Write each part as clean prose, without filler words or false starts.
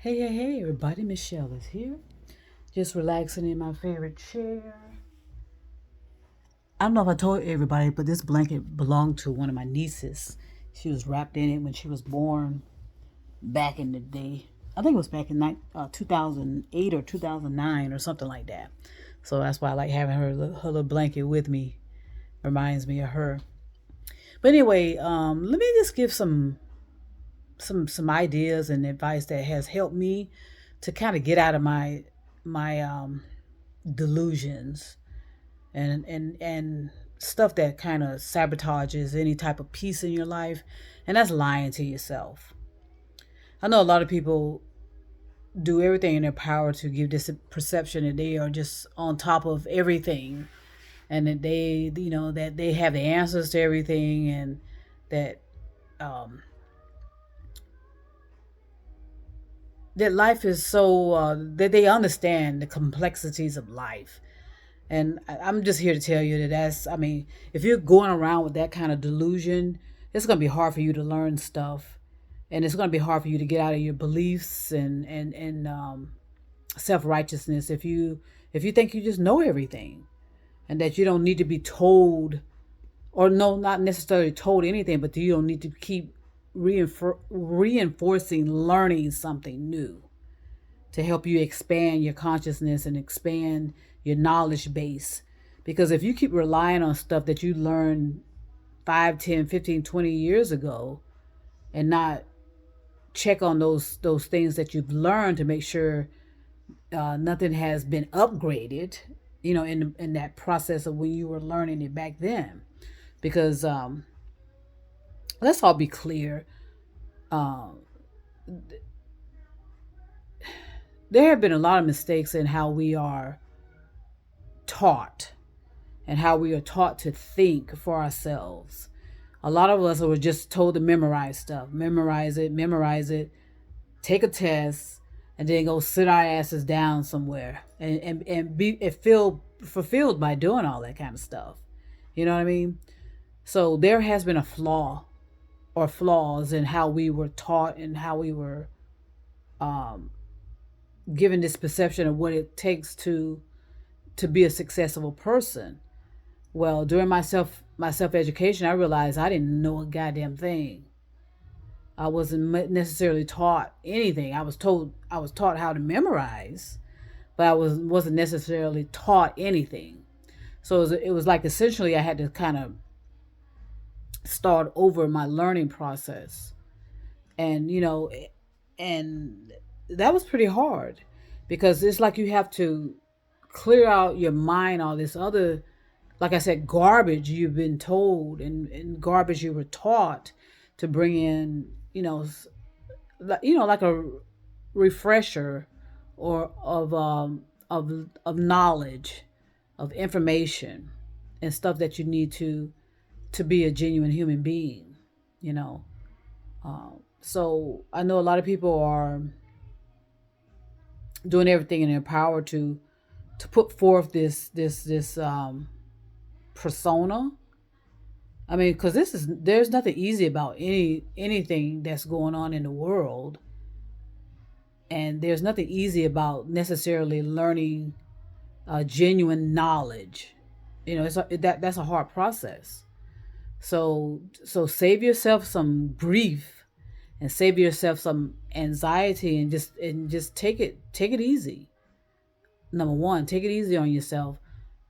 Hey, everybody. Michelle is here. Just relaxing in my favorite chair. I don't know if I told everybody, but this blanket belonged to one of my nieces. She was wrapped in it when she was born back in the day. I think it was back in 2008 or 2009 or something like that. So that's why I like having her little blanket with me. Reminds me of her. But anyway, let me just give some ideas and advice that has helped me to kind of get out of my delusions and stuff that kind of sabotages any type of peace in your life, and that's lying to yourself. I know a lot of people do everything in their power to give this perception that they are just on top of everything, and that they have the answers to everything, and that um, that life is so that they understand the complexities of life. And I'm just here to tell you that I mean, if you're going around with that kind of delusion, it's going to be hard for you to learn stuff. And it's going to be hard for you to get out of your beliefs and self righteousness if you think you just know everything and that you don't need to be told, or no, not necessarily told anything, but you don't need to keep reinforcing learning something new to help you expand your consciousness and expand your knowledge base. Because if you keep relying on stuff that you learned 5, 10, 15, 20 years ago and not check on those things that you've learned to make sure nothing has been upgraded, in that process of when you were learning it back then. Because let's all be clear, um, there have been a lot of mistakes in how we are taught and how we are taught to think for ourselves. A lot of us were just told to memorize stuff, memorize it, take a test, and then go sit our asses down somewhere and be and feel fulfilled by doing all that kind of stuff. You know what I mean? So there has been a flaw or flaws in how we were taught and how we were um, given this perception of what it takes to be a successful person. Well, during my self education, I realized I didn't know a goddamn thing. I wasn't necessarily taught anything. I was taught how to memorize, but I wasn't necessarily taught anything. So it was like essentially I had to kind of start over my learning process, and and that was pretty hard because it's like you have to clear out your mind all this other, like I said, garbage you've been told and garbage you were taught to bring in, like a refresher or of knowledge, of information and stuff that you need to be a genuine human being, you know. So I know a lot of people are doing everything in their power to put forth this persona. I mean, because there's nothing easy about anything that's going on in the world, and there's nothing easy about necessarily learning genuine knowledge. That's a hard process. So save yourself some grief and save yourself some anxiety, and just take it easy. Number one, take it easy on yourself,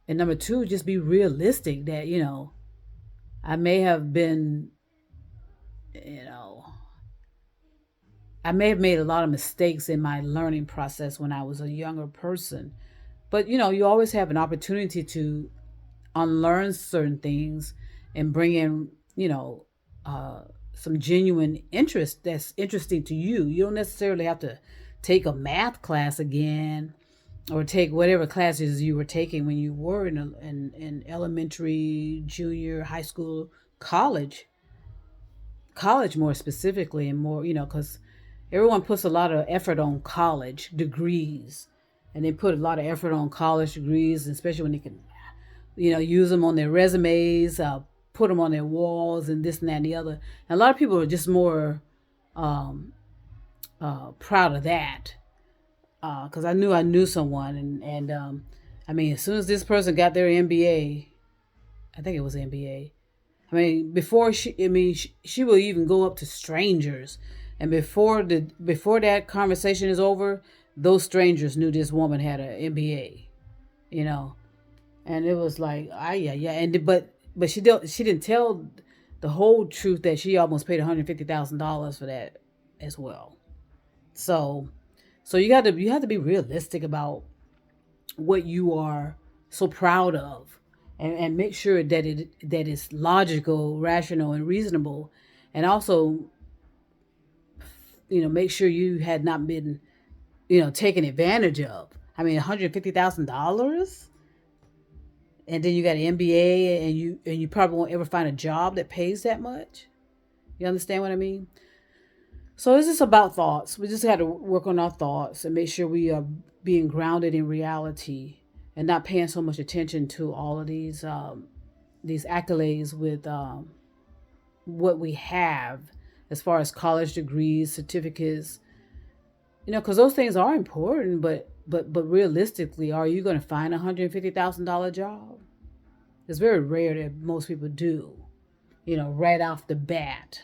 and number two, just be realistic that I may have been, you know, I may have made a lot of mistakes in my learning process when I was a younger person. But you always have an opportunity to unlearn certain things and bring in, uh, some genuine interest that's interesting to you. You don't necessarily have to take a math class again or take whatever classes you were taking when you were in elementary, junior, high school, college, college more specifically, and more, because everyone puts a lot of effort on college degrees, and they put a lot of effort on college degrees, especially when they can, use them on their resumes, put them on their walls, and this and that and the other. And a lot of people are just more um, proud of that, because I knew someone, and I mean, as soon as this person got their MBA, I think it was MBA. I mean, before she will even go up to strangers, and before that conversation is over, those strangers knew this woman had an MBA. You know, and it was like, ah, yeah, and but she didn't tell the whole truth that she almost paid $150,000 for that as well. So, so you have to be realistic about what you are so proud of, and make sure that that is logical, rational, and reasonable, and also, make sure you had not been, taken advantage of. I mean, $150,000, and then you got an MBA, and you probably won't ever find a job that pays that much. You understand what I mean? So it's just about thoughts. We just got to work on our thoughts and make sure we are being grounded in reality, and not paying so much attention to all of these accolades with what we have as far as college degrees, certificates. Because those things are important, but realistically, are you going to find $150,000 job? It's very rare that most people do. Right off the bat,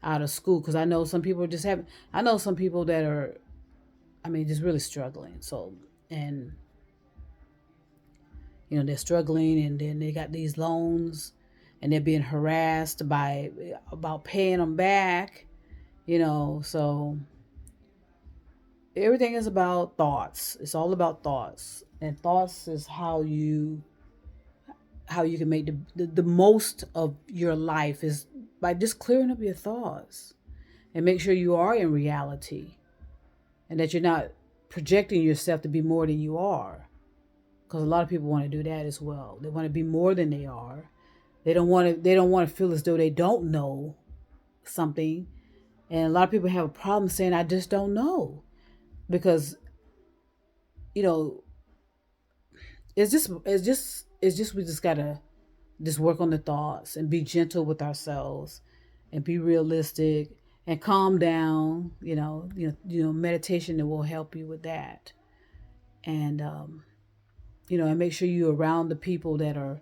out of school. Because I know some people just have. I know some people that are, I mean, just really struggling. So, and they're struggling, and then they got these loans, and they're being harassed by about paying them back. So everything is about thoughts. It's all about thoughts, and thoughts is how you can make the most of your life is by just clearing up your thoughts, and make sure you are in reality, and that you're not projecting yourself to be more than you are, because a lot of people want to do that as well. They want to be more than they are. They don't want to feel as though they don't know something. And a lot of people have a problem saying, I just don't know, because you know it's just we just gotta just work on the thoughts, and be gentle with ourselves, and be realistic, and calm down. Meditation that will help you with that. And and make sure you're around the people that are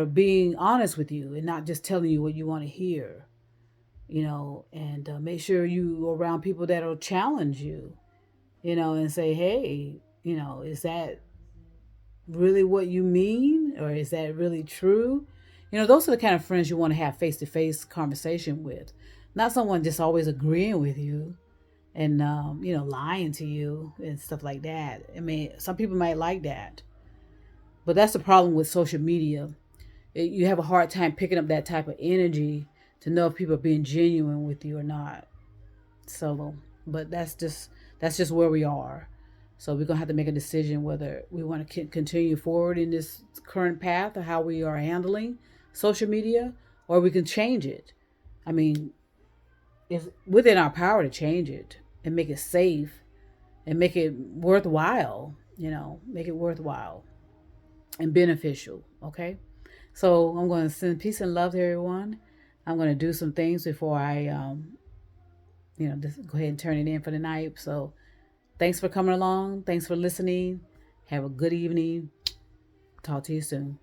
being honest with you, and not just telling you what you want to hear. And make sure you are around people that'll challenge you, and say, hey, is that really what you mean, or is that really true? Those are the kind of friends you want to have face to face conversation with, not someone just always agreeing with you, and lying to you and stuff like that. I mean, some people might like that, but that's the problem with social media. You have a hard time picking up that type of energy to know if people are being genuine with you or not. So, but that's just where we are. So we're gonna have to make a decision whether we want to continue forward in this current path of how we are handling social media, or we can change it. I mean, it's within our power to change it and make it safe, and make it worthwhile. Make it worthwhile and beneficial. Okay. So I'm going to send peace and love to everyone. I'm going to do some things before I, just go ahead and turn it in for the night. So thanks for coming along. Thanks for listening. Have a good evening. Talk to you soon.